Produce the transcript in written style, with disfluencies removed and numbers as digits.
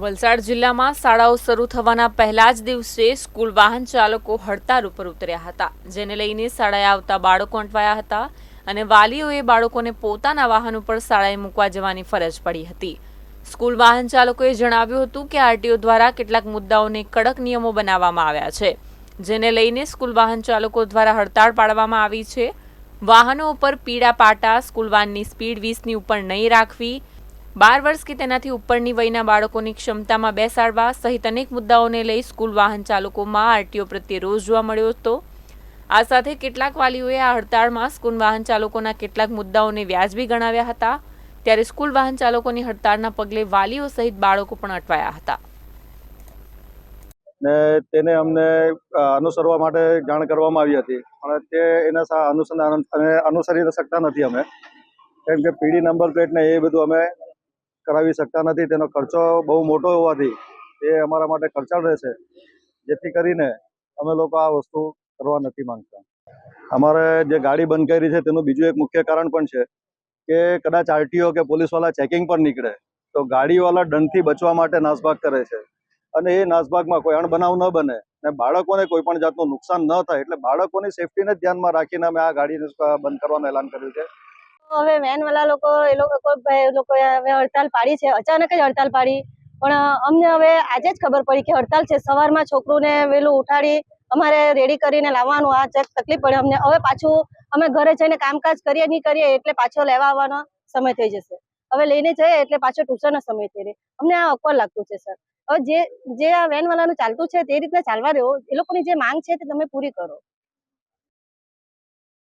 વલસાડ જિલ્લામાં શાળાઓ શરૂ થવાના પહેલા જ દિવસે સ્કૂલ વાહન ચાલકો હડતાળ ઉપર ઉતર્યા હતા, જેને લઈને શાળાએ આવતા બાળકો અટવાયા હતા અને વાલીઓએ બાળકોને પોતાના વાહન ઉપર શાળાએ મૂકવા જવાની ફરજ પડી હતી। સ્કૂલ વાહન ચાલકોએ જણાવ્યું હતું કે આરટીઓ દ્વારા કેટલાક મુદ્દાઓને કડક નિયમો બનાવવામાં આવ્યા છે, જેને લઈને સ્કૂલ વાહન ચાલકો દ્વારા હડતાળ પાડવામાં આવી છે। વાહનો ઉપર પીળા પાટા, સ્કૂલ વાનની સ્પીડ 20ની ઉપર નહીં રાખવી, 12 વર્ષ કે તેનાથી ઉપરની વયના બાળકોની ક્ષમતામાં બેસાડવા સહિત અનેક મુદ્દાઓને લઈ સ્કૂલ વાહન ચાલકોમાં આરટીઓ પ્રત્યે રોષ જોવા મળ્યો હતો। આ સાથે કેટલાક વાલીઓએ આ હડતાળમાં સ્કૂલ વાહન ચાલકોના કેટલાક મુદ્દાઓને વ્યાજબી ગણાવ્યા હતા, ત્યારે સ્કૂલ વાહન ચાલકોની હડતાળના પગલે વાલીઓ સહિત બાળકો પણ અટવાયા હતા ને તેને અમને અનુસરવા માટે જાણ કરવામાં આવી હતી, પણ તે એના અનુસરી શકતા નથી અમે, કેમ કે પીડી નંબર પ્લેટ ને એ બધું અમે કરાવી શકતા નથી। તેનો ખર્ચો બહુ મોટો હોવાથી એ અમારા માટે ખર્ચાળ રહેશે, જેથી કરીને અમે લોકો આ વસ્તુ કરવા નથી માંગતા। અમારે જે ગાડી બંધ કરી છે તેનું બીજું એક મુખ્ય કારણ પણ છે કે કદાચ આરટીઓ કે પોલીસવાળા ચેકિંગ પર નીકળે તો ગાડીવાળા દંડથી બચવા માટે નાસભાગ કરે છે, અને એ નાસભાગમાં કોઈ અણબનાવ ન બને ને બાળકોને કોઈ પણ જાતનું નુકસાન ન થાય, એટલે બાળકોની સેફટીને જ ધ્યાનમાં રાખીને અમે આ ગાડીને બંધ કરવાનું એલાન કર્યું છે। હવે વેન વાળા લોકો હવે હડતાલ પાડી છે, અચાનક જ હડતાલ પાડી, પણ અમને હવે આજે જ ખબર પડી કે હડતાલ છે। સવારમાં છોકરુંને વહેલું ઉઠાડી અમારે રેડી કરીને લાવવાનું, આ તકલીફ પડે અમને। હવે પાછું અમે ઘરે જઈને કામકાજ કરીએ નહીં કરીએ એટલે પાછો લેવા આવવાનો સમય થઈ જશે, હવે લઈને જઈએ એટલે પાછો ટ્યુશનનો સમય થઈ રહે, અમને આ અકવર લાગતું છે સર। હવે જે આ વેન વાળાનું ચાલતું છે તે રીતના ચાલવા દેવો, એ લોકોની જે માંગ છે તે તમે પૂરી કરો।